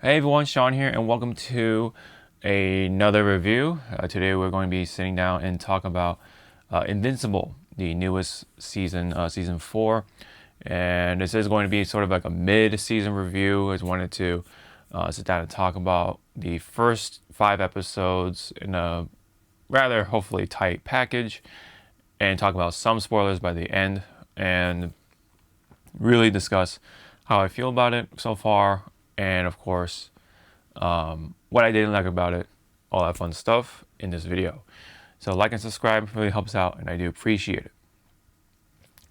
Hey everyone, Sean here, and welcome to another review. Today we're going to be sitting down and talk about Invincible, the newest season, season 4. And this is going to be sort of like a mid-season review. I just wanted to sit down and talk about the first 5 episodes in a rather hopefully tight package, and talk about some spoilers by the end, and really discuss how I feel about it so far, and of course, what I didn't like about it, all that fun stuff in this video. So like and subscribe really helps out, and I do appreciate it.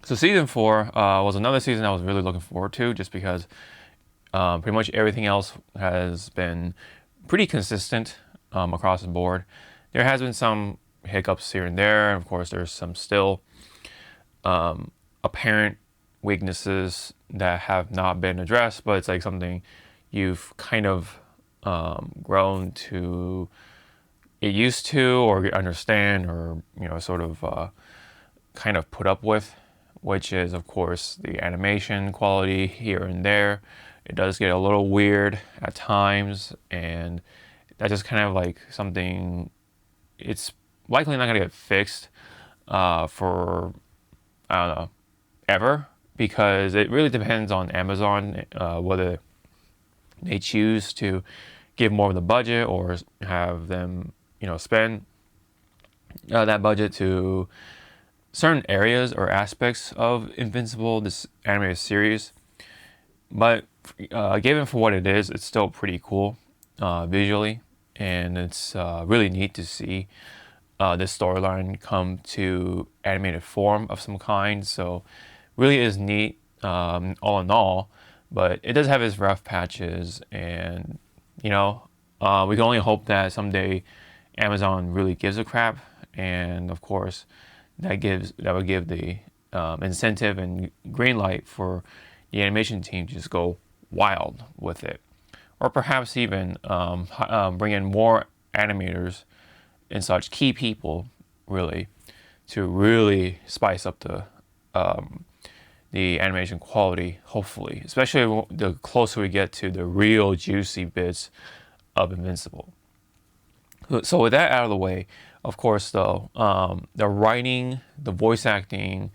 So season 4 was another season I was really looking forward to, just because pretty much everything else has been pretty consistent across the board. There has been some hiccups here and there, and of course there's some still apparent weaknesses that have not been addressed, but it's like something you've kind of grown to get used to or understand, or sort of kind of put up with, which is of course the animation quality here and there. It does get a little weird at times, and that's just kind of like something, it's likely not gonna get fixed for, I don't know, ever, because it really depends on Amazon whether they choose to give more of the budget or have them spend that budget to certain areas or aspects of Invincible, this animated series. But given for what it is, it's still pretty cool visually, and it's really neat to see this storyline come to animated form of some kind. So really is neat all in all, but it does have its rough patches, and we can only hope that someday Amazon really gives a crap, and of course that would give the incentive and green light for the animation team to just go wild with it, or perhaps even bring in more animators and such key people, really, to really spice up the animation quality, hopefully, especially the closer we get to the real juicy bits of Invincible. So with that out of the way, of course, though, the writing, the voice acting,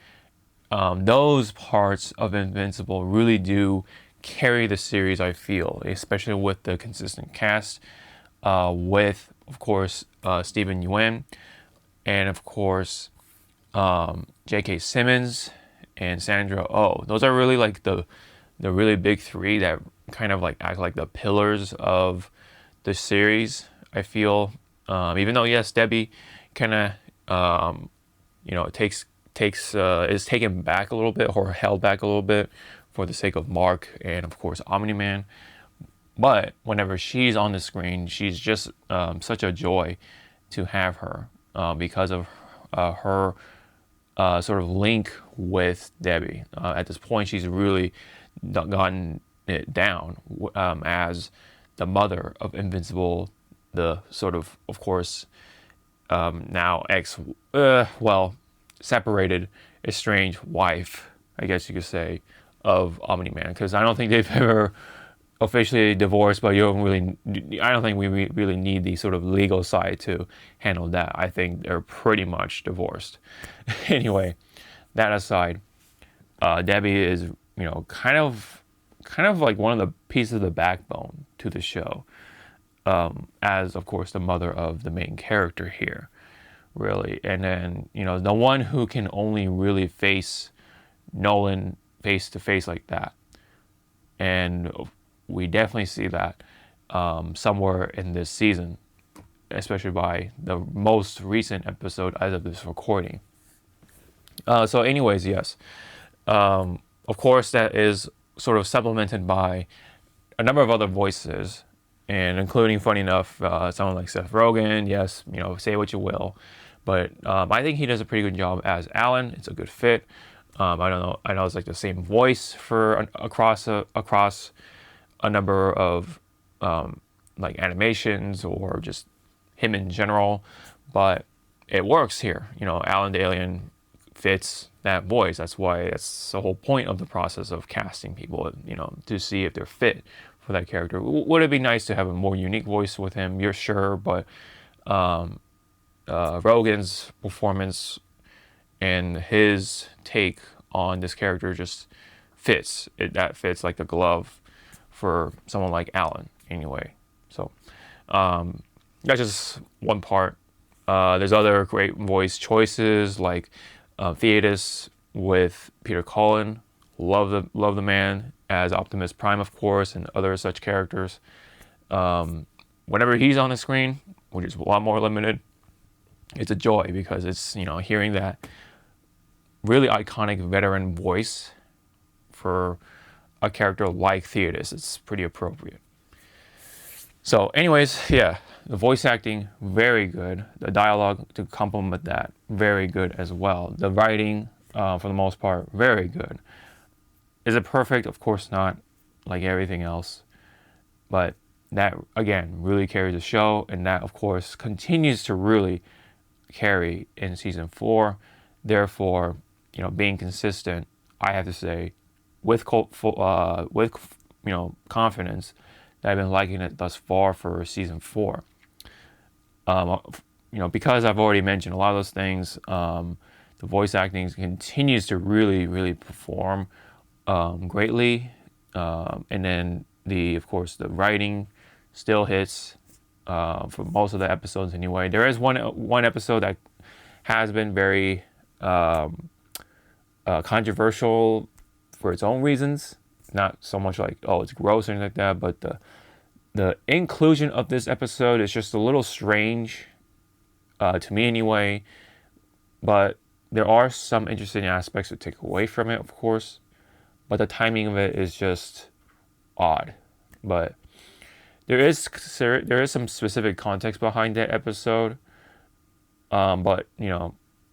those parts of Invincible really do carry the series, I feel, especially with the consistent cast, with, of course, Stephen Yuen, and of course, J.K. Simmons and Sandra Oh. Those are really like the really big three that kind of like act like the pillars of the series, I feel. Even though yes, Debbie kind of is taken back a little bit, or held back a little bit, for the sake of Mark and of course Omni-Man. But whenever she's on the screen, she's just such a joy to have her, because of her sort of link with Debbie. At this point, she's really gotten it down as the mother of Invincible, the sort of course, now separated, estranged wife, I guess you could say, of Omni-Man. Because I don't think they've ever officially divorced, but I don't think we really need the sort of legal side to handle that. I think they're pretty much divorced. Anyway, that aside, Debbie is kind of like one of the pieces of the backbone to the show, as of course the mother of the main character here, really. And then the one who can only really face Nolan face to face like that, and we definitely see that somewhere in this season, especially by the most recent episode as of this recording. So anyways, yes, of course that is sort of supplemented by a number of other voices, and including, funny enough, someone like Seth Rogen. Yes, say what you will, but I think he does a pretty good job as Alan. It's a good fit. I don't know. I know it's like the same voice for across a number of like animations, or just him in general, but it works here. Alan the Alien fits that voice. That's the whole point of the process of casting people, to see if they're fit for that character. Would it be nice to have a more unique voice with him? You're sure, but Rogen's performance and his take on this character just fits. That fits like a glove for someone like Alan, anyway. So that's just one part. There's other great voice choices like Theodos with Peter Cullen. Love the man as Optimus Prime, of course, and other such characters. Whenever he's on the screen, which is a lot more limited, it's a joy because it's, hearing that really iconic veteran voice for a character like Theodos. It's pretty appropriate. So anyways, yeah, the voice acting, very good. The dialogue to complement that, very good as well. The writing, for the most part, very good. Is it perfect? Of course not, like everything else. But that, again, really carries the show. And that, of course, continues to really carry in season 4. Therefore, being consistent, I have to say, with confidence, that I've been liking it thus far for season 4. Because I've already mentioned a lot of those things, the voice acting continues to really, really perform greatly, and then of course, the writing still hits for most of the episodes anyway. There is one episode that has been very controversial for its own reasons. Not so much like, oh, it's gross or anything like that, but the inclusion of this episode is just a little strange to me anyway. But there are some interesting aspects to take away from it, of course. But the timing of it is just odd. But there is some specific context behind that episode. But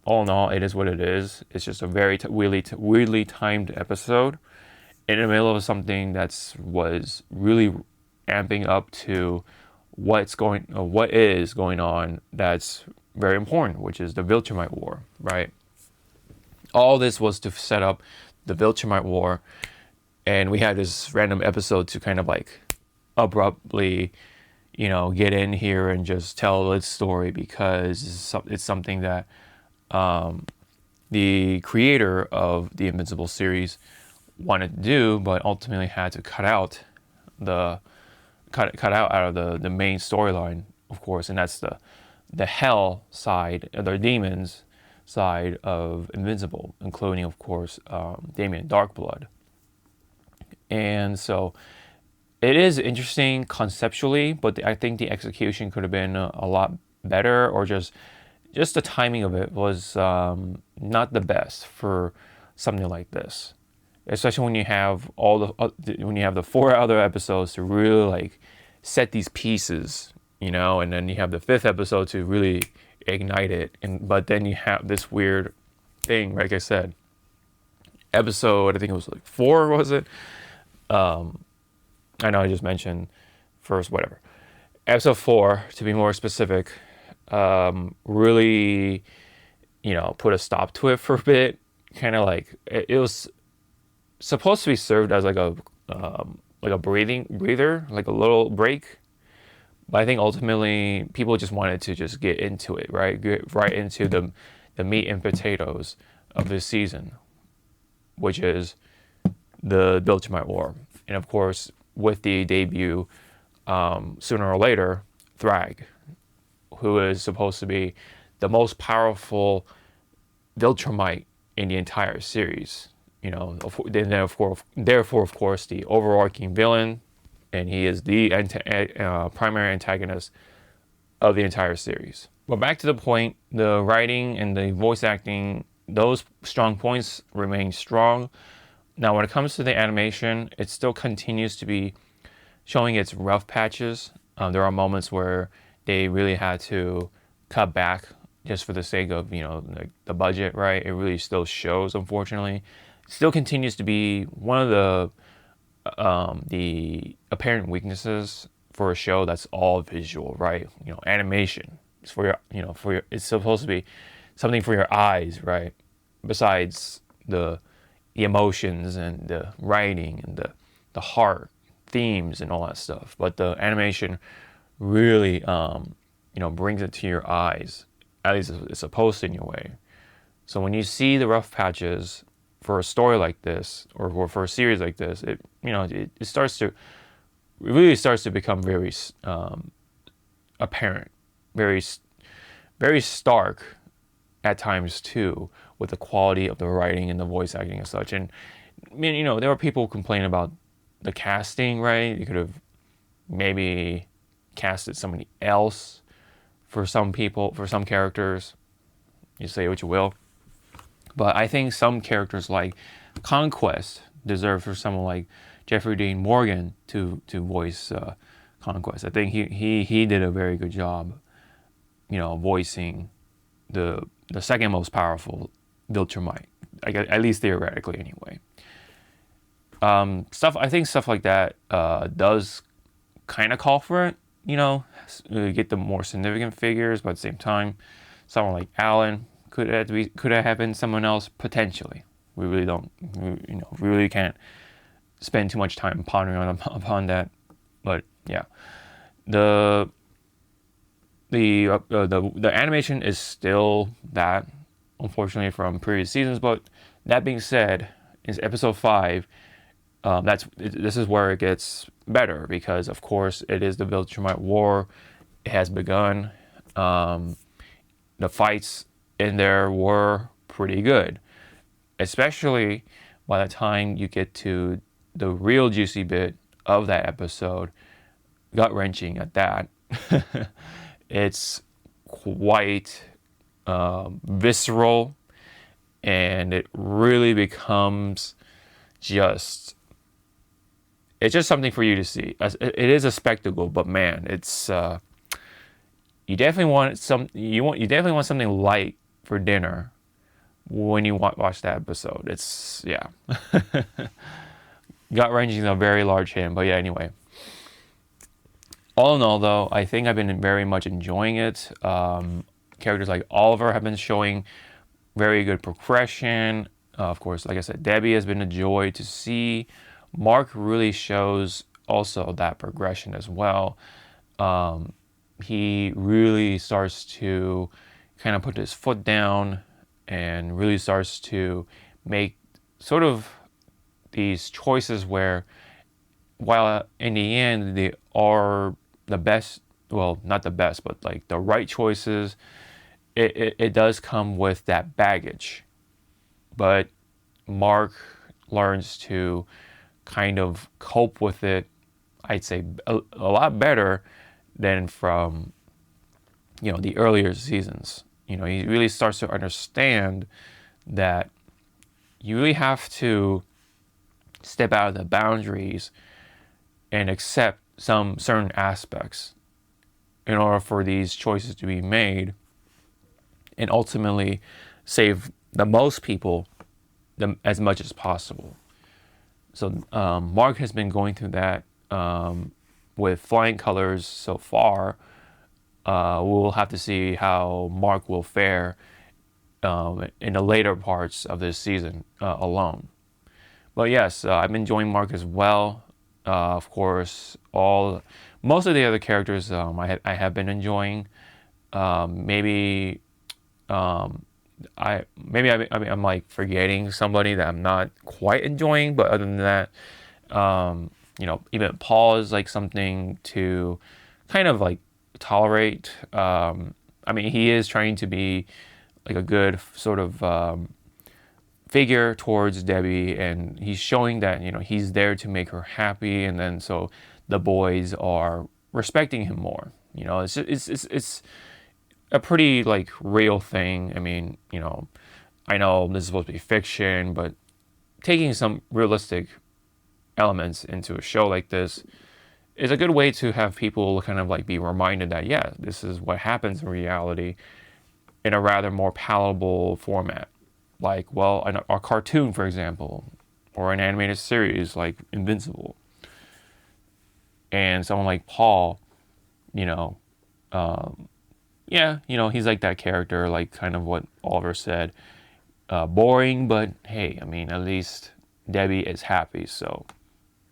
all in all, it is what it is. It's just a very weirdly timed episode in the middle of something was really amping up to what is going on. That's very important, which is the Viltrumite War, right? All this was to set up the Viltrumite War, and we had this random episode to kind of like abruptly, get in here and just tell its story because it's something that the creator of the Invincible series wanted to do, but ultimately had to cut out of the main storyline, of course, and that's the hell side, the demons side of Invincible, including, of course, Damien Darkblood. And so it is interesting conceptually, but I think the execution could have been a lot better, or just the timing of it was not the best for something like this, especially when you have the 4 other episodes to really like set these pieces, and then you have the 5th episode to really ignite it, but then you have this weird thing, like I said, episode, I think it was like 4, was it? I know I just mentioned first, whatever. Episode 4, to be more specific, really, put a stop to it for a bit. Kind of like it was supposed to be served as like a breather, like a little break. But I think ultimately people just wanted to just get into it, right? Get right into the meat and potatoes of this season, which is the Viltrumite War. And of course, with the debut, sooner or later, Thrag, who is supposed to be the most powerful Viltrumite in the entire series. Therefore, of course, the overarching villain, and he is the primary antagonist of the entire series. But back to the point, the writing and the voice acting, those strong points remain strong. Now, when it comes to the animation, it still continues to be showing its rough patches. There are moments where they really had to cut back just for the sake of, the budget, right? It really still shows, unfortunately. It still continues to be one of the apparent weaknesses for a show that's all visual, right? Animation. It's it's supposed to be something for your eyes, right? Besides the emotions and the writing and the heart themes and all that stuff. But the animation really, brings it to your eyes. At least it's supposed to in your way. So when you see the rough patches for a story like this, or for a series like this, it really starts to become very apparent, very very stark at times too, with the quality of the writing and the voice acting and such. And I mean, there were people complaining about the casting, right? You could have maybe casted somebody else for some people, for some characters. You say what you will. But I think some characters like Conquest deserve for someone like Jeffrey Dean Morgan to voice Conquest. I think he did a very good job, voicing the second most powerful Viltrumite, at least theoretically anyway. I think stuff like that does kind of call for it, get the more significant figures, but at the same time, someone like Alan could have been someone else potentially. We really don't, we really can't spend too much time pondering upon that. But yeah, the animation is still that, unfortunately, from previous seasons. But that being said, in episode 5, this is where it gets better, because of course it is the Viltrumite War. It has begun. The fights in there were pretty good, especially by the time you get to the real juicy bit of that episode, gut-wrenching at that. It's quite visceral, and it really becomes it's just something for you to see. It is a spectacle, but man, it's you definitely want something light for dinner when you watch that episode. It's gut wrenching is a very large hint, but yeah. Anyway, all in all, though, I think I've been very much enjoying it. Characters like Oliver have been showing very good progression. Of course, like I said, Debbie has been a joy to see. Mark really shows also that progression as well. He really starts to kind of put his foot down and really starts to make sort of these choices where, while in the end they are the best, well, not the best, but like the right choices, it does come with that baggage. But Mark learns to kind of cope with it, I'd say a lot better than from the earlier seasons. He really starts to understand that you really have to step out of the boundaries and accept some certain aspects in order for these choices to be made and ultimately save the most people as much as possible. So Mark has been going through that with Flying Colors so far. We'll have to see how Mark will fare in the later parts of this season alone. But yes, I'm enjoying Mark as well. Of course, most of the other characters I have been enjoying. I'm like forgetting somebody that I'm not quite enjoying, but other than that, even Paul is like something to kind of like tolerate. He is trying to be like a good sort of figure towards Debbie, and he's showing that he's there to make her happy, and then so the boys are respecting him more. It's a pretty like real thing. I know this is supposed to be fiction, but taking some realistic elements into a show like this is a good way to have people kind of like be reminded that, yeah, this is what happens in reality in a rather more palatable format. Like, a cartoon, for example, or an animated series like Invincible. And someone like Paul, he's like that character, like kind of what Oliver said. Boring, but hey, at least Debbie is happy. So,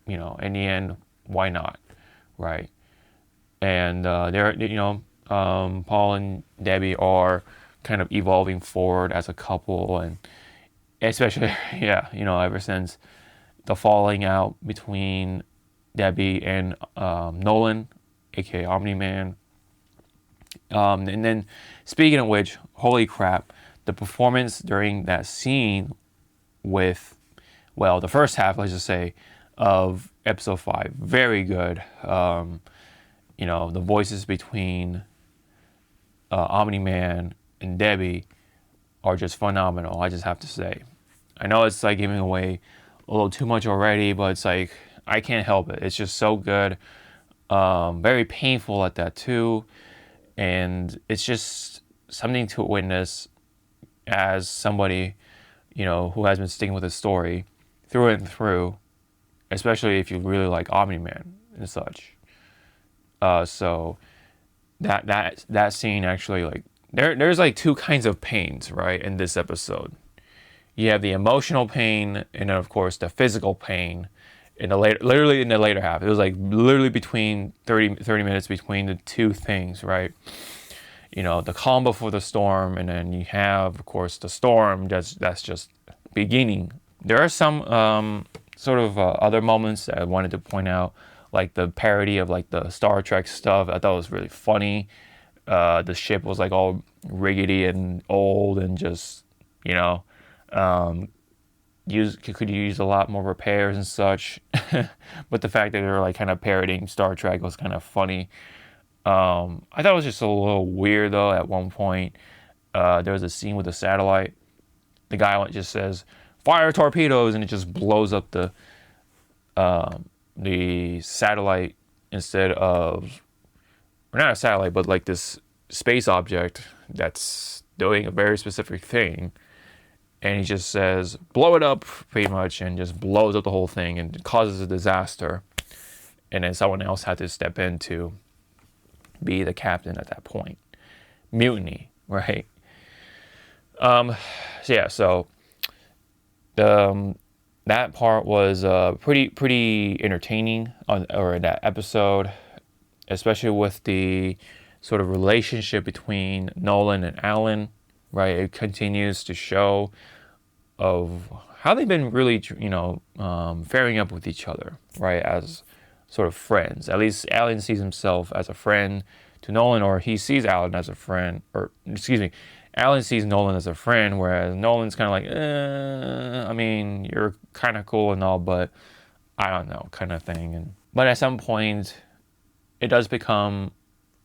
in the end, why not, right? And Paul and Debbie are kind of evolving forward as a couple, and especially ever since the falling out between Debbie and Nolan, aka Omni-Man. And then, speaking of which, holy crap, the performance during that scene with, well, the first half, let's just say, of episode 5, very good. The voices between Omni-Man and Debbie are just phenomenal, I just have to say. I know it's like giving away a little too much already, but it's like, I can't help it. It's just so good. Very painful at that too. And it's just something to witness as somebody, who has been sticking with the story through and through, especially if you really like Omni-Man and such. So that scene actually, like, there's like two kinds of pains, right, in this episode. You have the emotional pain, and then of course the physical pain literally in the later half. It was like literally between 30 minutes between the two things, right? The calm before the storm, and then you have, of course, the storm that's just beginning. There are some sort of other moments that I wanted to point out, like the parody of like the Star Trek stuff. I thought it was really funny. The ship was like all rickety and old, and just could use a lot more repairs and such. But the fact that they were like kind of parodying Star Trek was kind of funny. I thought it was just a little weird though. At one point, there was a scene with a satellite. The guy just says, "Fire torpedoes," and it just blows up the satellite instead of, or not a satellite, but like this space object that's doing a very specific thing. And he just says, "Blow it up," pretty much, and just blows up the whole thing and causes a disaster. And then someone else had to step in to be the captain at that point. Mutiny, right? So that part was pretty entertaining in that episode, especially with the sort of relationship between Nolan and Alan, right? It continues to show of how they've been really, faring up with each other, right? As sort of friends. At least Alan sees himself as a friend to Nolan, or he sees Alan as a friend, Alan sees Nolan as a friend, whereas Nolan's kind of like, you're kind of cool and all, but I don't know, kind of thing. But at some point, it does become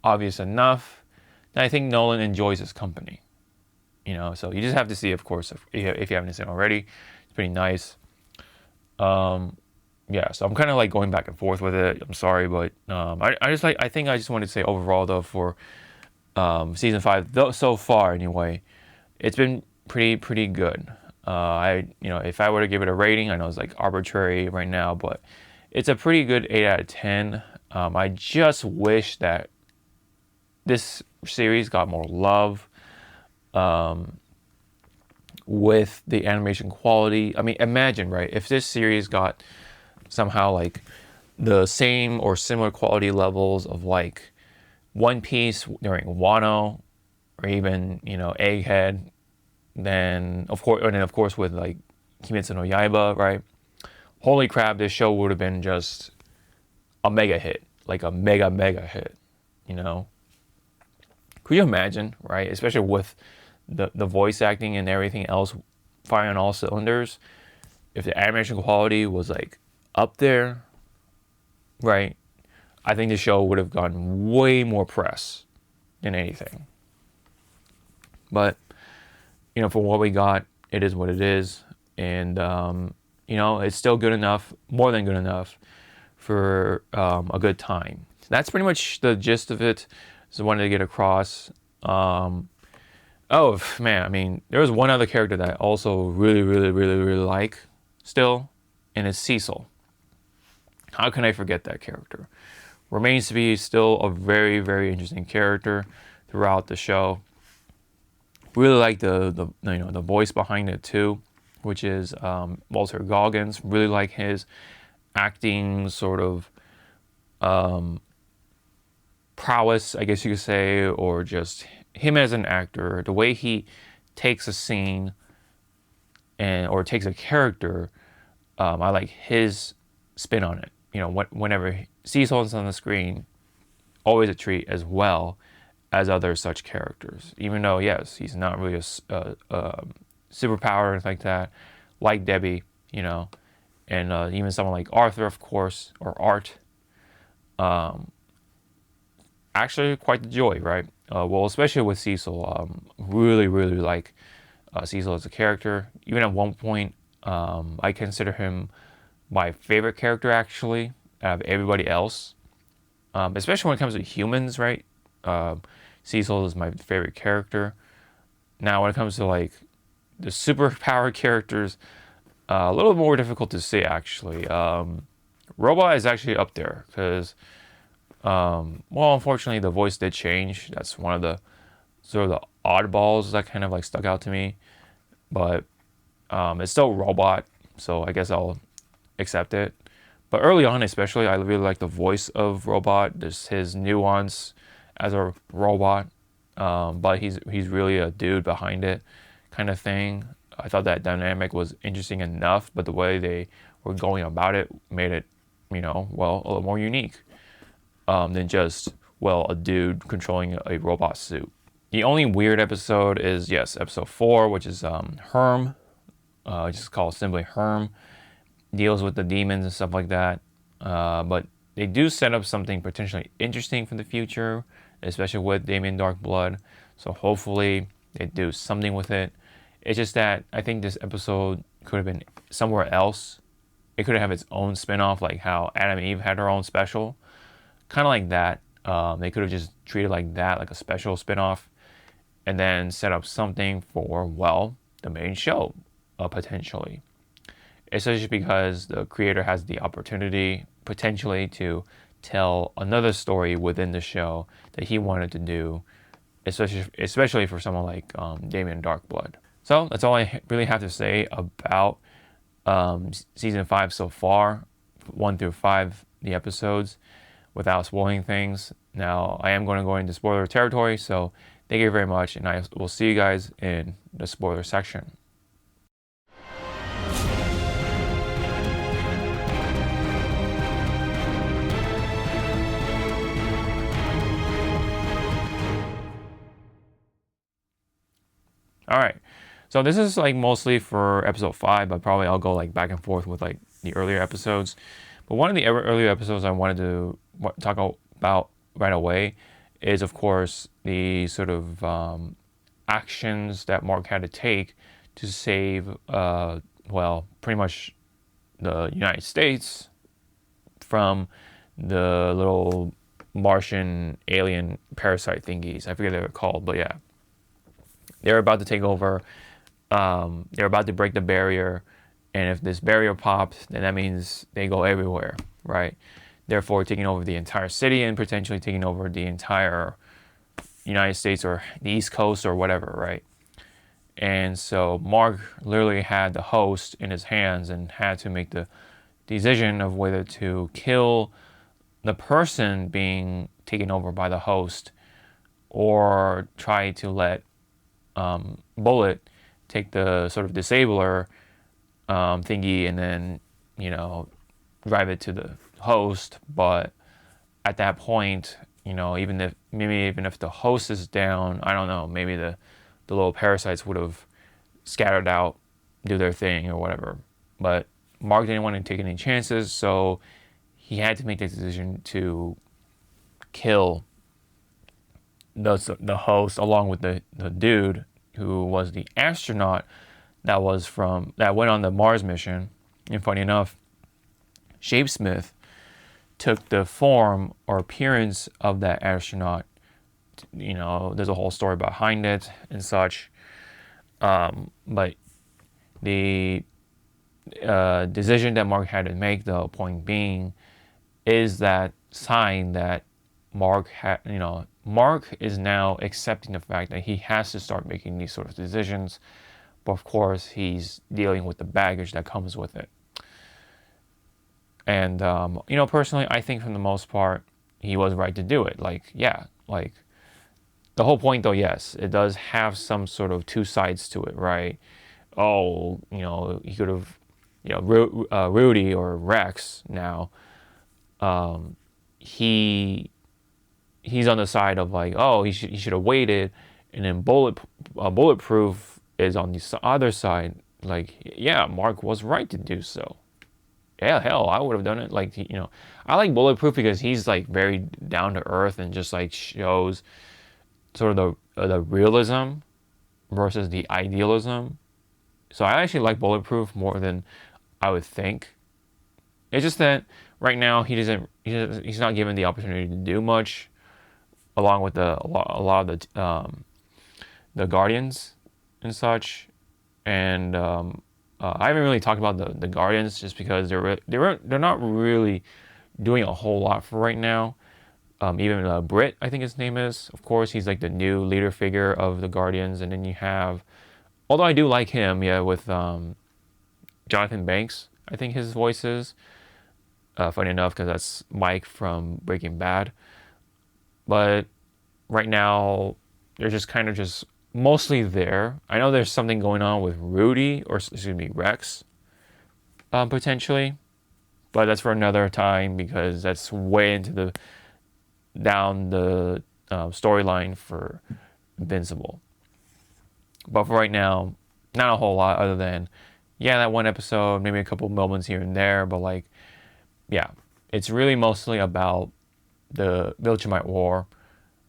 obvious enough that I think Nolan enjoys his company. So you just have to see, of course, if you haven't seen it already. It's pretty nice. So I'm kind of like going back and forth with it. I'm sorry, but I think I just wanted to say overall though, for season 5 so far anyway, it's been pretty good. If I were to give it a rating, I know it's like arbitrary right now, but it's a pretty good 8 out of 10. I just wish that this series got more love with the animation quality. I mean, imagine, right, if this series got somehow like the same or similar quality levels of like One Piece during Wano, or even Egghead, then of course with like Kimetsu no Yaiba, right? Holy crap, this show would have been just a mega hit, like a mega hit. Could you imagine, right? Especially with the voice acting and everything else firing on all cylinders, if the animation quality was like up there, right? I think the show would have gotten way more press than anything. But for what we got, it is what it is, and it's still good enough, more than good enough for a good time. That's pretty much the gist of it. Just wanted to get across. Oh man, I mean, there was one other character that I also really like still, and it's Cecil. How can I forget that character? Remains to be still a very interesting character throughout the show. Really like the voice behind it too, which is Walter Goggins. Really like his acting sort of prowess, I guess you could say, or just him as an actor, the way he takes a scene or takes a character. I like his spin on it. Whenever Cecil is on the screen, always a treat as well as other such characters. Even though, yes, he's not really a superpower or anything like that, like Debbie, and even someone like Arthur, of course, or Art. Actually, quite the joy, right? Well, especially with Cecil, really, really like Cecil as a character. Even at one point, I consider him my favorite character, actually, out of everybody else. Especially when it comes to humans, right? Cecil is my favorite character. Now, when it comes to like the superpower characters, a little more difficult to say, actually. Robot is actually up there because, well, unfortunately, the voice did change. That's one of the sort of the oddballs that kind of like stuck out to me. But it's still Robot, so I guess I'll accept it. But early on, especially, I really like the voice of Robot. There's his nuance as a robot, but he's really a dude behind it, kind of thing. I thought that dynamic was interesting enough, but the way they were going about it made it, well, a little more unique than just, well, a dude controlling a robot suit. The only weird episode is, yes, episode 4, which is Herm, just called simply Herm. Deals with the demons and stuff like that. But they do set up something potentially interesting for the future, especially with Damien Darkblood. So hopefully they do something with it. It's just that I think this episode could have been somewhere else. It could have its own spin-off, like how Adam and Eve had their own special. Kind of like that. They could have just treated like that, like a special spin-off, and then set up something for, well, the main show, potentially. Especially because the creator has the opportunity, potentially, to tell another story within the show that he wanted to do, especially for someone like Damien Darkblood. So that's all I really have to say about season 5 so far, 1 through 5, the episodes, without spoiling things. Now, I am going to go into spoiler territory, so thank you very much, and I will see you guys in the spoiler section. All right, so this is like mostly for episode 5, but probably I'll go like back and forth with like the earlier episodes. But one of the earlier episodes I wanted to talk about right away is, of course, the sort of actions that Mark had to take to save, well, pretty much the United States from the little Martian alien parasite thingies. I forget what they were called, but yeah. They're about to take over. They're about to break the barrier. And if this barrier pops, then that means they go everywhere, right? Therefore, taking over the entire city and potentially taking over the entire United States or the East Coast or whatever, right? And so Mark literally had the host in his hands and had to make the decision of whether to kill the person being taken over by the host or try to let Bullet take the sort of disabler thingy and then, drive it to the host. But at that point, even if the host is down, I don't know, maybe the little parasites would have scattered out, do their thing or whatever. But Mark didn't want to take any chances, so he had to make the decision to kill the host along with the dude who was the astronaut that went on the Mars mission. And funny enough, Shapesmith took the form or appearance of that astronaut. There's a whole story behind it and such. But the decision that Mark had to make, the point being, is that sign that Mark is now accepting the fact that he has to start making these sort of decisions, but of course he's dealing with the baggage that comes with it. And personally, I think from the most part, he was right to do it. Like, yeah, like the whole point though, yes, it does have some sort of two sides to it, right? Oh, he could have, Rudy or Rex now, he he's on the side of like, oh, he should have waited, and then bulletproof is on the other side. Like, yeah, Mark was right to do so. Yeah, hell, I would have done it. Like, I like bulletproof because he's like very down to earth and just like shows sort of the realism versus the idealism. So I actually like bulletproof more than I would think. It's just that right now he's not given the opportunity to do much, along with a lot of the Guardians and such. And I haven't really talked about the Guardians just because they're not really doing a whole lot for right now. Even Britt, I think his name is. Of course, he's like the new leader figure of the Guardians, and then you have, although I do like him, yeah, with Jonathan Banks. I think his voice is funny enough because that's Mike from Breaking Bad. But right now, they're just kind of just mostly there. I know there's something going on with Rudy, or excuse me, Rex, potentially, but that's for another time because that's way into the down the storyline for Invincible. But for right now, not a whole lot other than, yeah, that one episode, maybe a couple moments here and there, but like, yeah, it's really mostly about the Viltrumite War,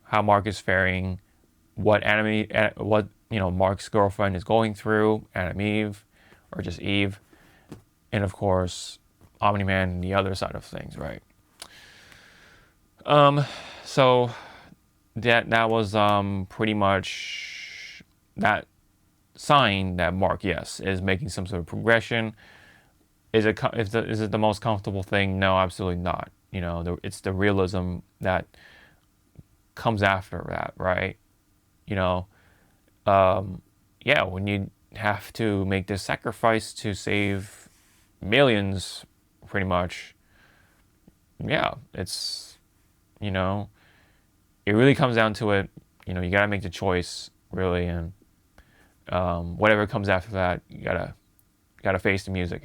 how Mark is faring, what Mark's girlfriend is going through, Adam Eve, or just Eve, and of course, Omni-Man and the other side of things, right? So that was pretty much that sign that Mark, yes, is making some sort of progression. Is it the most comfortable thing? No, absolutely not. It's the realism that comes after that, right? Yeah, when you have to make this sacrifice to save millions, pretty much. Yeah, it really comes down to it. You gotta make the choice, really, and whatever comes after that, you gotta face the music.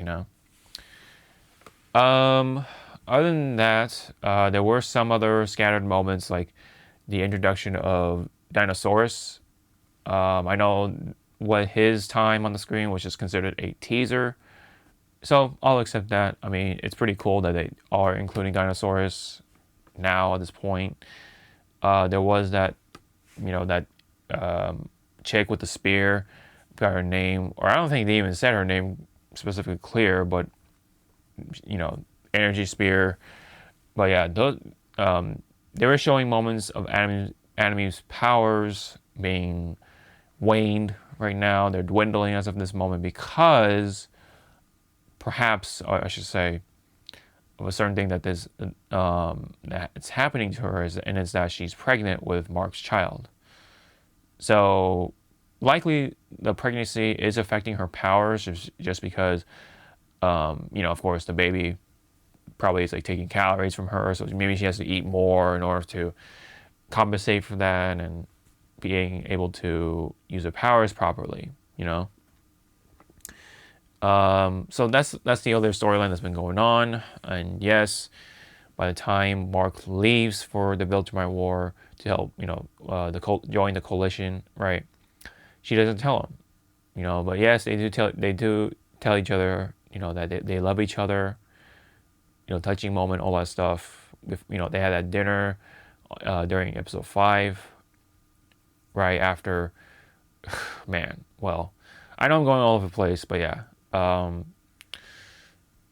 Other than that, there were some other scattered moments, like the introduction of Dinosaurus. I know what his time on the screen was just considered a teaser, so I'll accept that. I mean, it's pretty cool that they are including Dinosaurus now at this point. There was that chick with the spear, got her name, or I don't think they even said her name specifically clear, but energy spear. But yeah, they were showing moments of Anime's powers being waned right now. They're dwindling as of this moment because perhaps, or I should say, of a certain thing that that it's happening to her and it's that she's pregnant with Mark's child. So likely the pregnancy is affecting her powers just because, of course, the baby probably is like taking calories from her, so maybe she has to eat more in order to compensate for that and being able to use her powers properly. So that's the other storyline that's been going on. And yes, by the time Mark leaves for the Viltrumite War to help, join the coalition, right? She doesn't tell him, But yes, they do tell each other, that they love each other. Touching moment, all that stuff. They had that dinner during episode 5, right after. Man, well, I know I'm going all over the place, but yeah.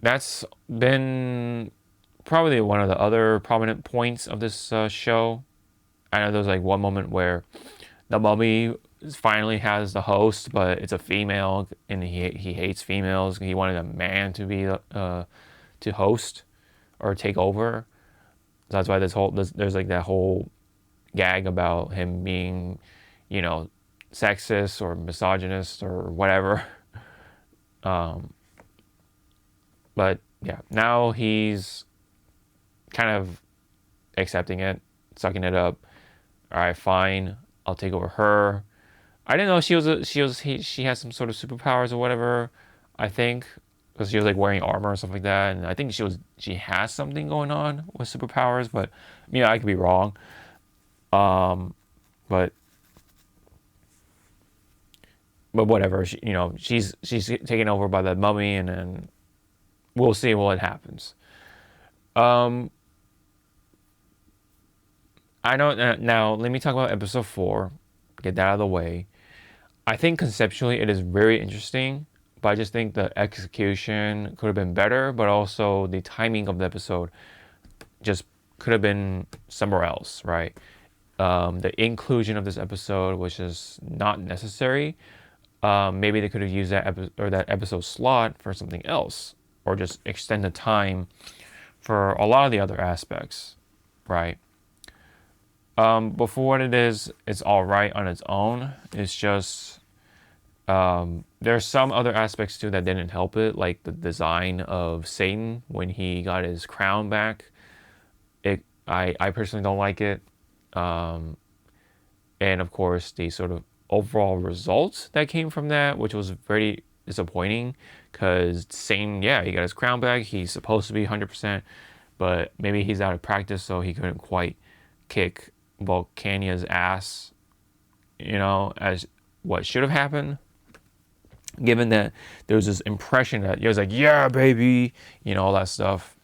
That's been probably one of the other prominent points of this show. I know there's like one moment where the mummy finally has the host, but it's a female, and he hates females. He wanted a man to be to host or take over. So that's why there's like that whole gag about him being, sexist or misogynist or whatever. But yeah, now he's kind of accepting it, sucking it up. All right, fine, I'll take over her. I didn't know she has some sort of superpowers or whatever. I think because she was like wearing armor and stuff like that, and I think she has something going on with superpowers, but I could be wrong. Um, but whatever. She's taken over by the mummy, and then we'll see what happens. Um, I know now. Let me talk about episode 4. Get that out of the way. I think conceptually it is very interesting, but I just think the execution could have been better, but also the timing of the episode just could have been somewhere else, right? The inclusion of this episode was just not necessary. Maybe they could have used that episode slot for something else, or just extend the time for a lot of the other aspects, right? But for what it is, it's all right on its own. It's just there's some other aspects too that didn't help it, like the design of Satan when he got his crown back. I personally don't like it. Um, and of course, the sort of overall results that came from that, which was very disappointing, because Satan, yeah, he got his crown back. He's supposed to be 100%, but maybe he's out of practice, so he couldn't quite kick Volcania's ass, as what should have happened. Given that there was this impression that he was like, yeah, baby, all that stuff.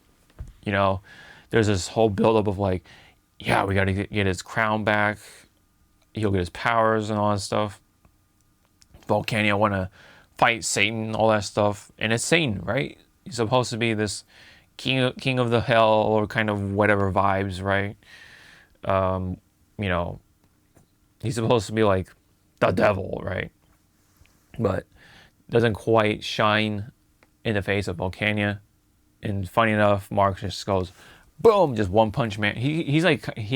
There's this whole buildup of like, yeah, we got to get his crown back. He'll get his powers and all that stuff. Volcania want to fight Satan, all that stuff. And it's Satan, right? He's supposed to be this king of the hell, or kind of whatever vibes, right? Um, you know, he's supposed to be like the devil, right? But doesn't quite shine in the face of Volcania. And funny enough, Mark just goes, boom, just One Punch Man. He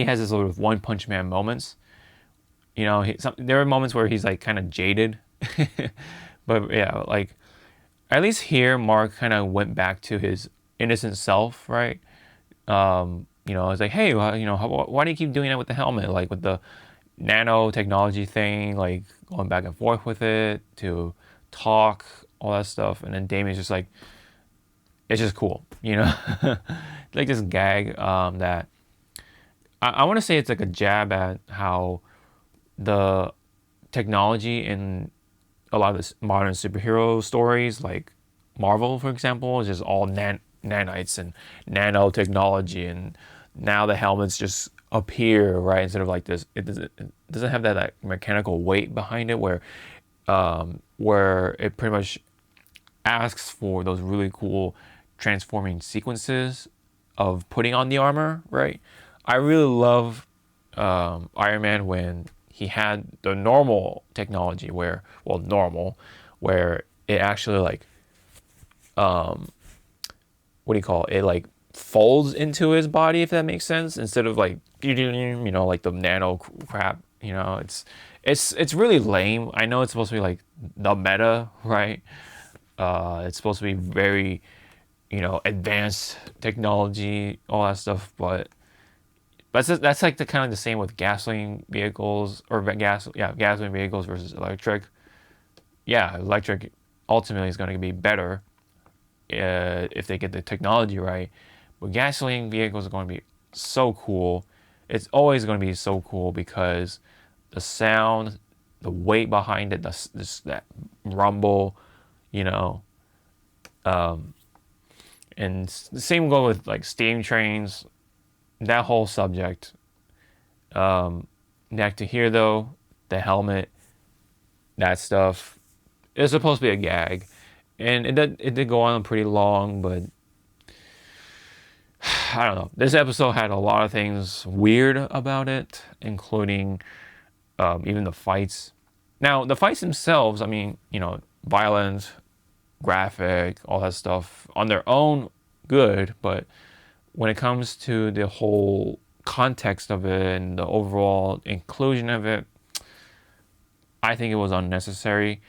has this sort of One Punch Man moments. There are moments where he's like kind of jaded, but yeah, like at least here, Mark kind of went back to his innocent self, right? It's like, hey, why do you keep doing that with the helmet, like with the nanotechnology thing, like going back and forth with it to talk, all that stuff, and then Damien's just like, it's just cool, like this gag that I want to say it's like a jab at how the technology in a lot of this modern superhero stories, like Marvel, for example, is just all nanites and nanotechnology, and now the helmets just appear, right, instead of like this. It doesn't have that like mechanical weight behind it, where it pretty much asks for those really cool transforming sequences of putting on the armor, right? I really love Iron Man when he had the normal technology where it actually like what do you call it? It like folds into his body, if that makes sense, instead of like like the nano crap. It's really lame. I know it's supposed to be like the meta, right? It's supposed to be very advanced technology, all that stuff, but that's like the kind of the same with gasoline vehicles gasoline vehicles versus electric. Yeah, electric ultimately is going to be better if they get the technology right. But gasoline vehicles are going to be so cool. It's always going to be so cool because the sound, the weight behind it, that rumble, and the same go with like steam trains, that whole subject. Back to here though, the helmet, that stuff is supposed to be a gag, and it did go on pretty long, but I don't know. This episode had a lot of things weird about it, including even the fights. Now the fights themselves, I mean, violent, graphic, all that stuff on their own, good, but when it comes to the whole context of it and the overall inclusion of it, I think it was unnecessary.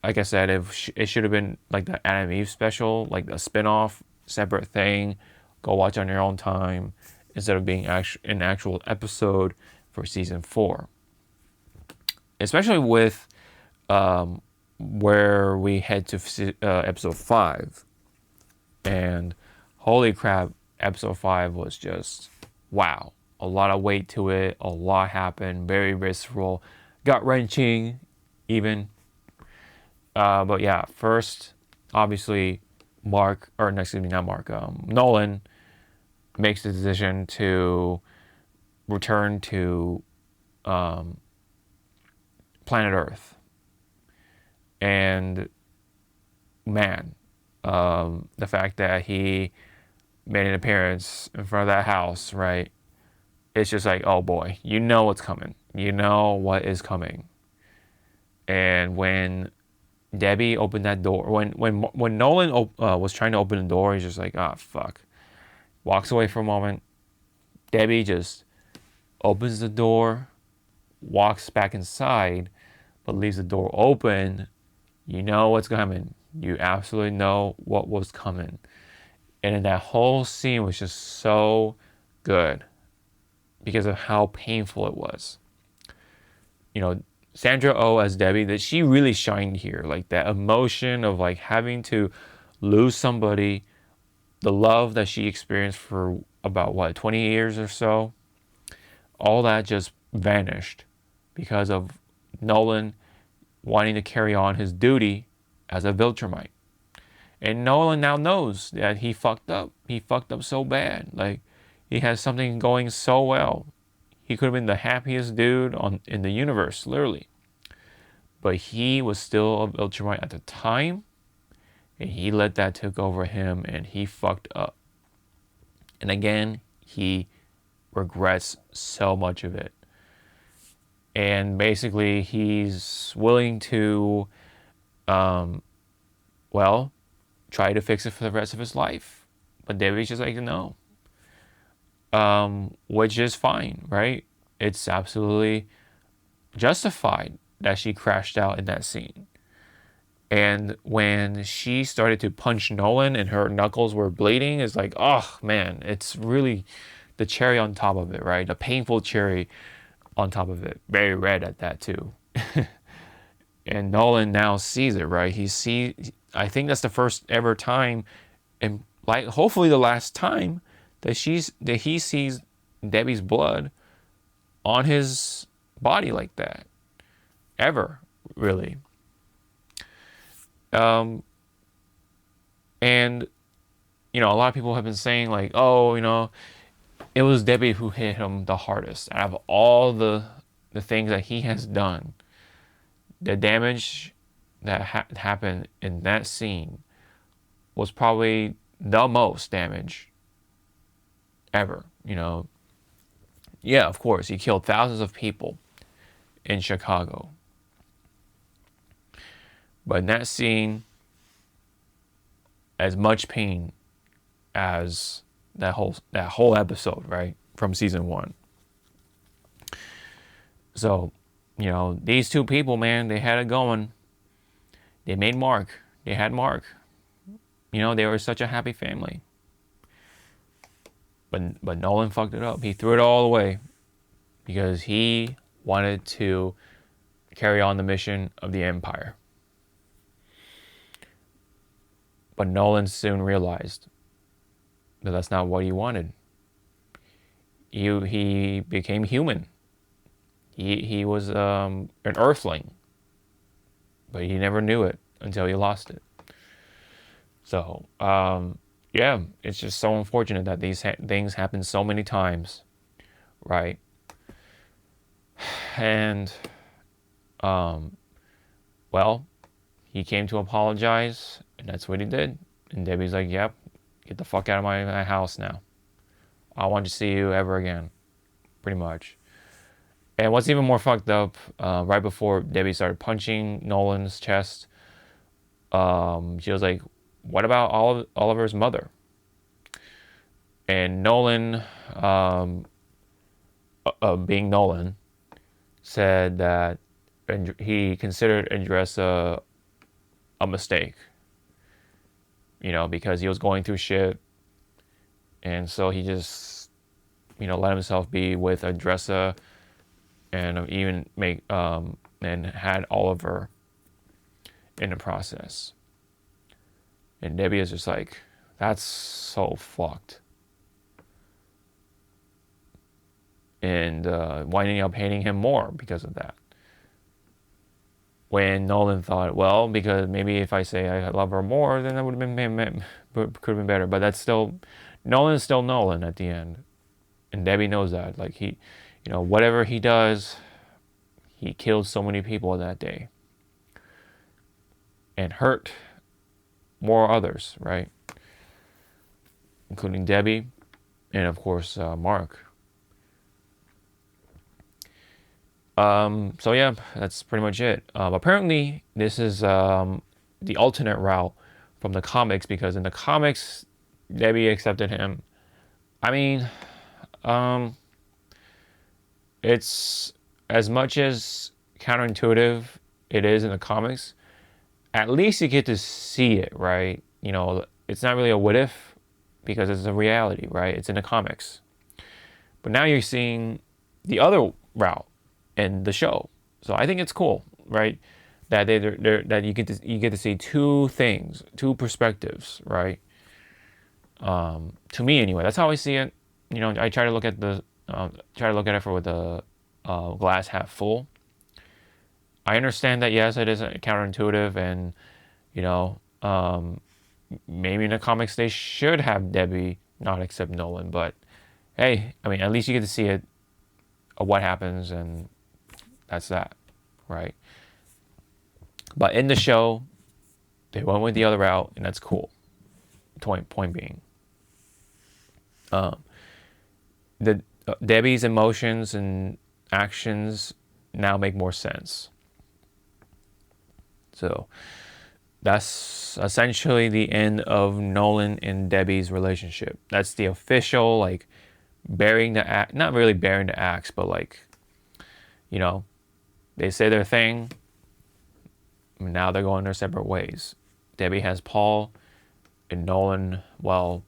Like I said, it should have been like the Adam Eve special, like a spin-off, separate thing. Go watch on your own time instead of being an actual episode for season 4. Especially with where we head to episode 5. And holy crap, episode 5 was just wow. A lot of weight to it. A lot happened. Very visceral. Gut-wrenching even. But yeah, first, obviously, Nolan makes the decision to return to planet Earth. And man, the fact that he made an appearance in front of that house, right? It's just like, oh boy, you know what's coming. You know what is coming. And when Debbie opened that door, when Nolan was trying to open the door, he's just like, ah, fuck. Walks away for a moment. Debbie just opens the door, walks back inside, but leaves the door open. You know what's coming. You absolutely know what was coming. And then that whole scene was just so good because of how painful it was. You know, Sandra Oh as Debbie, that she really shined here. Like that emotion of like having to lose somebody, the love that she experienced for about 20 years or so, all that just vanished because of Nolan wanting to carry on his duty as a Viltrumite. And Nolan now knows that he fucked up. He fucked up so bad. Like, he has something going so well. He could have been the happiest dude in the universe, literally. But he was still a Viltrumite at the time, and he let that take over him, and he fucked up. And again, he regrets so much of it. And basically, he's willing to, try to fix it for the rest of his life. But Debbie's just like, no. Which is fine, right? It's absolutely justified that she crashed out in that scene. And when she started to punch Nolan and her knuckles were bleeding, it's like, oh man, it's really the cherry on top of it, right? The painful cherry on top of it. Very red at that too. And Nolan now sees it, right? I think that's the first ever time, and like hopefully the last time that he sees Debbie's blood on his body like that. Ever, really. And you know, a lot of people have been saying like, oh, you know, it was Debbie who hit him the hardest out of all the things that he has done. The damage that happened in that scene was probably the most damage ever, you know. Yeah, of course, he killed thousands of people in Chicago. But in that scene, as much pain as that whole episode, right, from season 1. So, you know, these two people, man, they had it going. They made Mark. They had Mark. You know, they were such a happy family. But Nolan fucked it up. He threw it all away because he wanted to carry on the mission of the Empire. But Nolan soon realized that that's not what he wanted. He became human. He was an Earthling, but he never knew it until he lost it. So, yeah, it's just so unfortunate that these things happen so many times, right? And, well, he came to apologize, and that's what he did. And Debbie's like, yep, get the fuck out of my house now. I don't want to see you ever again, pretty much. And what's even more fucked up, right before Debbie started punching Nolan's chest, she was like, what about Oliver's mother? And Nolan, being Nolan, said that he considered Andressa a mistake. because he was going through shit. And so he just, let himself be with a dresser and even and had Oliver in the process. And Debbie is just like, that's so fucked. And winding up hating him more because of that. When Nolan thought, well, because maybe if I say I love her more, then that would have could have been better. But that's still, Nolan's still Nolan at the end. And Debbie knows that. Like he, whatever he does, he killed so many people that day. And hurt more others, right? Including Debbie and, of course, Mark. So yeah, that's pretty much it. Apparently, this is the alternate route from the comics, because in the comics, Debbie accepted him. I mean, it's as much as counterintuitive it is in the comics. At least you get to see it, right? It's not really a what if, because it's a reality, right? It's in the comics. But now you're seeing the other route in the show, so I think it's cool, right? That that you get to see two things, two perspectives, right? To me, anyway, that's how I see it. I try to look at it for the glass half full. I understand that, yes, it is counterintuitive, and maybe in the comics they should have Debbie not accept Nolan, but hey, I mean, at least you get to see it, what happens, and that's that, right? But in the show, they went with the other route, and that's cool. Point being, the Debbie's emotions and actions now make more sense. So that's essentially the end of Nolan and Debbie's relationship. That's the official, like, burying the axe, not really burying the axe, but like, they say their thing. Now they're going their separate ways. Debbie has Paul, and Nolan, well,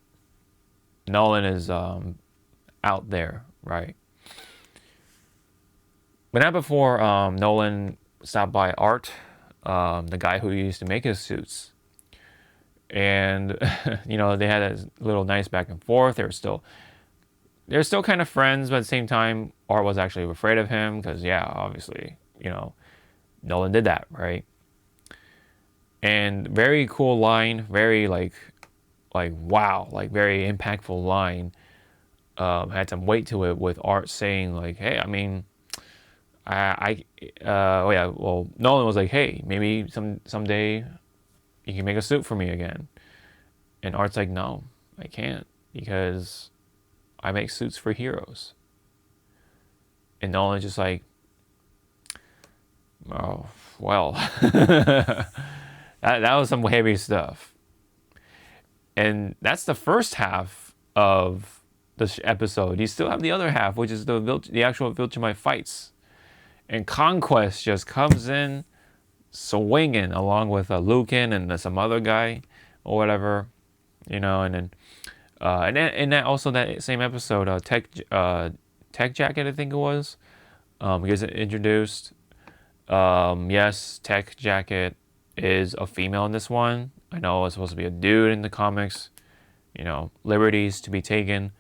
Nolan is out there, right? But not before Nolan stopped by Art, the guy who used to make his suits. And, they had a little nice back and forth. They're still kind of friends, but at the same time, Art was actually afraid of him because, yeah, obviously, Nolan did that, right? And very cool line, very like wow, like very impactful line. Had some weight to it, with Art saying like, hey, I mean, well, Nolan was like, hey, maybe someday you can make a suit for me again. And Art's like, no, I can't, because I make suits for heroes. And Nolan's just like, oh, well. that was some heavy stuff. And that's the first half of the episode. You still have the other half, which is the actual Viltrumite fights. And Conquest just comes in swinging along with Lucan and some other guy or whatever, and then and then also that same episode, Tech Jacket, I think it was, because it introduced, yes, Tech Jacket is a female in this one. I know it's supposed to be a dude in the comics, liberties to be taken.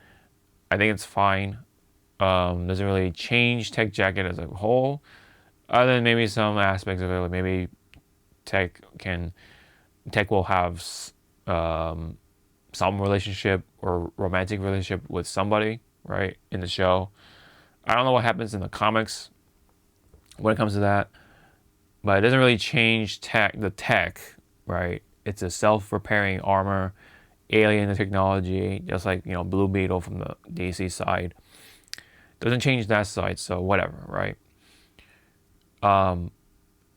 I think it's fine. Doesn't really change Tech Jacket as a whole, other than maybe some aspects of it. Like maybe Tech will have some relationship or romantic relationship with somebody, right, in the show. I don't know what happens in the comics when it comes to that, but it doesn't really change the tech, right? It's a self-repairing armor, alien technology, just like, Blue Beetle from the DC side. Doesn't change that side, so whatever, right?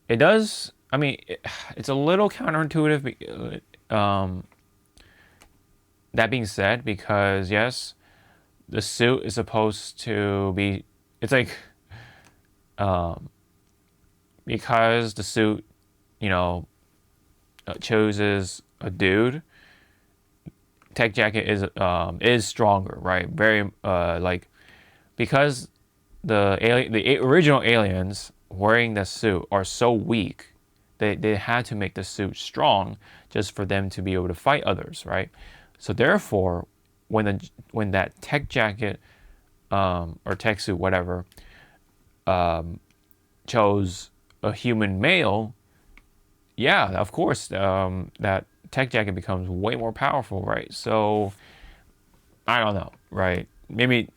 It does. I mean, it's a little counterintuitive. That being said, because yes, the suit is supposed to be. It's like, because the suit, chooses a dude. Tech Jacket is stronger, right? Very like, because the original aliens wearing the suit are so weak, they had to make the suit strong just for them to be able to fight others, right? So therefore, when that Tech Jacket or tech suit, whatever, chose a human male, yeah, of course, that Tech Jacket becomes way more powerful, right? So I don't know, right? Maybe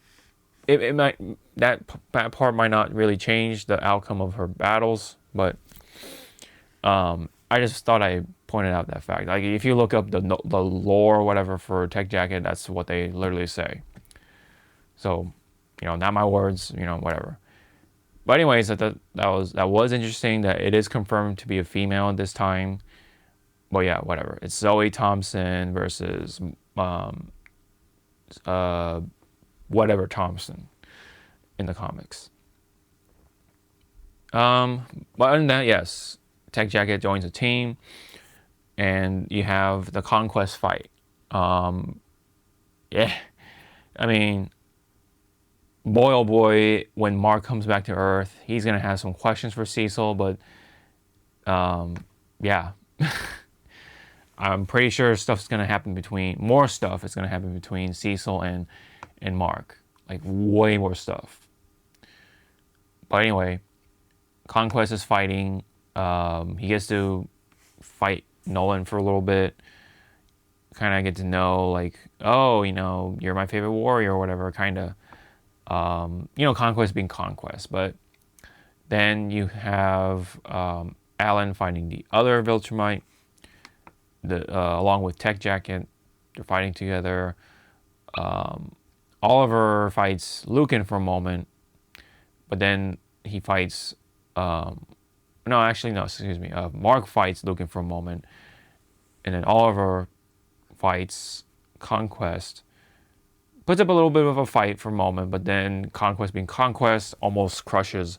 it might, that part might not really change the outcome of her battles, but I just thought I pointed out that fact. Like, if you look up the lore or whatever for Tech Jacket, that's what they literally say. So, not my words, whatever. But anyways, that was interesting that it is confirmed to be a female at this time. But yeah, whatever. It's Zoe Thompson versus whatever Thompson in the comics. But other than that, yes, Tech Jacket joins a team, and you have the conquest fight. Yeah, I mean, boy oh boy, when Mark comes back to Earth, he's gonna have some questions for Cecil, but yeah. I'm pretty sure more stuff is gonna happen between Cecil and Mark, like way more stuff. But anyway, Conquest is fighting. He gets to fight Nolan for a little bit. Kind of get to know, like, oh, you're my favorite warrior or whatever. Kind of, Conquest being Conquest. But then you have Alan fighting the other Viltrumite, along with Tech Jacket. They're fighting together. Oliver fights Lucan for a moment, but then he fights. Mark fights Lucan for a moment, and then Oliver fights Conquest. Puts up a little bit of a fight for a moment, but then Conquest being Conquest almost crushes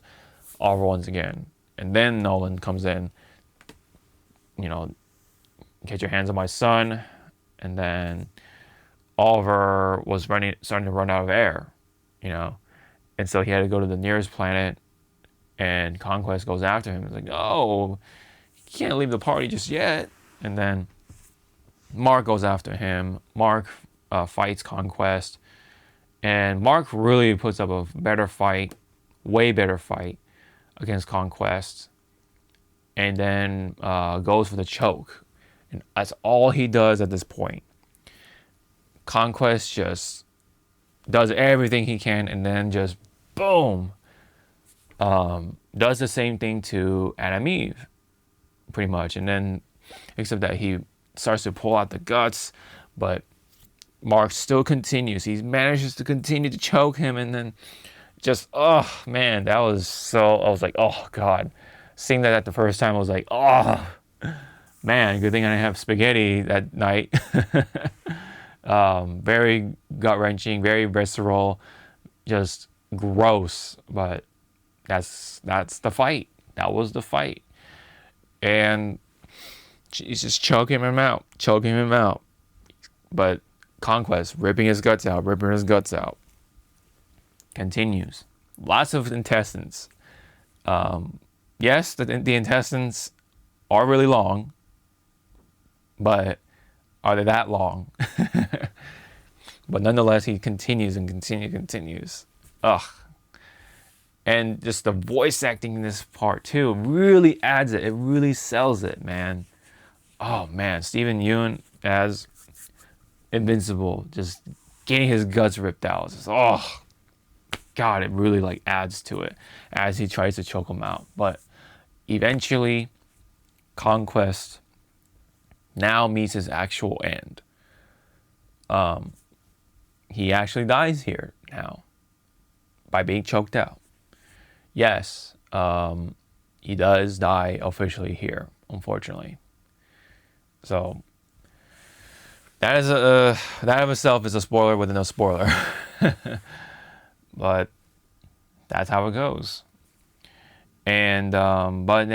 Oliver once again. And then Nolan comes in, get your hands on my son. And then Oliver was starting to run out of air, and so he had to go to the nearest planet, and Conquest goes after him. It's like, oh, you can't leave the party just yet. And then Mark goes after him. Mark fights Conquest, and Mark really puts up a better fight, way better fight against Conquest, and then goes for the choke. And that's all he does at this point. Conquest just does everything he can, and then just boom, does the same thing to Adam Eve, pretty much. And then, except that he starts to pull out the guts, but Mark still continues. He manages to continue to choke him, and then just, oh man, I was like, oh god. Seeing that at the first time, I was like, oh man, good thing I didn't have spaghetti that night. Very gut-wrenching, very visceral, just gross, but that's the fight. That was the fight. And he's just choking him out. But Conquest, ripping his guts out. Continues. Lots of intestines. Yes, the intestines are really long, but are they that long? But nonetheless, he continues. Ugh. And just the voice acting in this part too really adds it. It really sells it, man. Oh man, Steven Yeun as Invincible, just getting his guts ripped out. It's just, oh god, it really like adds to it as he tries to choke him out. But eventually, Conquest now meets his actual end. He actually dies here now by being choked out. Yes, he does die officially here, unfortunately. So that of itself is a spoiler within a spoiler. But that's how it goes. And but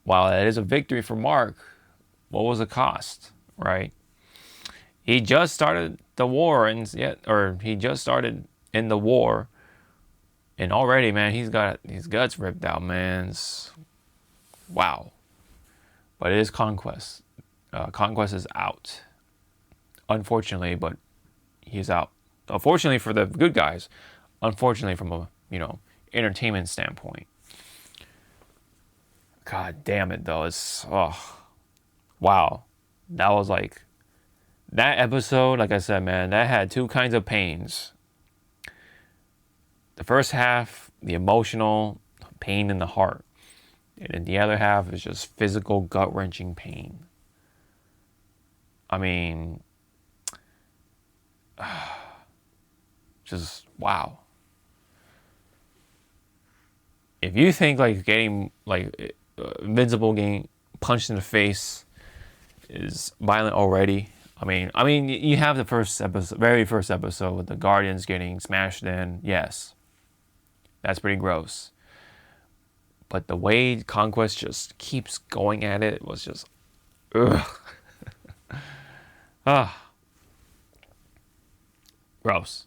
while it is a victory for Mark, what was the cost, right? he just started the war, and he just started in the war, and already, man, he's got his guts ripped out, man. Wow. But it is Conquest. Conquest is out, unfortunately, but he's out. Unfortunately for the good guys, unfortunately from a entertainment standpoint. God damn it, though. Wow. That was like, that episode, like I said, man, that had two kinds of pains. The first half, the emotional pain in the heart. And then the other half is just physical, gut-wrenching pain. I mean, just wow. If you think like getting like Invincible getting punched in the face is violent already, I mean, you have the very first episode with the Guardians getting smashed in. Yes, that's pretty gross. But the way Conquest just keeps going at it was just, ugh. Gross.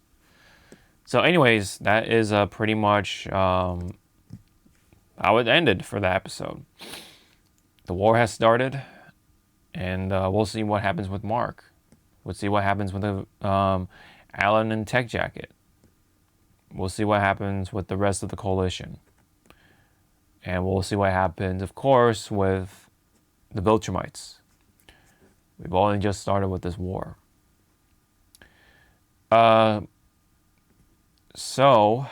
So anyways, that is pretty much how it ended for that episode. The war has started, and we'll see what happens with Mark. We'll see what happens with the Alan and Tech Jacket. We'll see what happens with the rest of the coalition. And we'll see what happens, of course, with the Viltrumites. We've only just started with this war. So,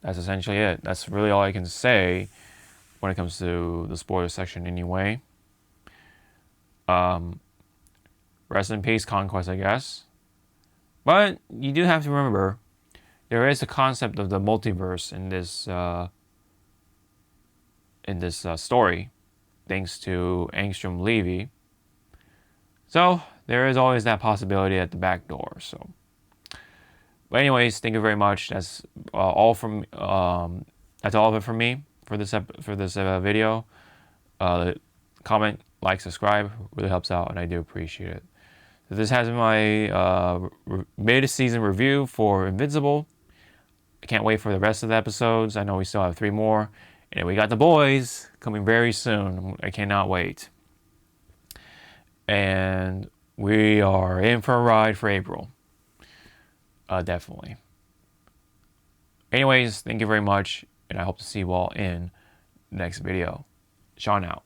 that's essentially it. That's really all I can say when it comes to the spoiler section anyway. Rest in peace, Conquest, I guess. But you do have to remember, there is a concept of the multiverse in this story, thanks to Angstrom Levy. So there is always that possibility at the back door. So, but anyways, thank you very much. That's all from that's all of it from me for this video. Comment, like, subscribe really helps out, and I do appreciate it. So this has been my mid-season review for Invincible. I can't wait for the rest of the episodes. I know we still have 3 more. And we got The Boys coming very soon. I cannot wait. And we are in for a ride for April. Definitely. Anyways, thank you very much. And I hope to see you all in the next video. Sean out.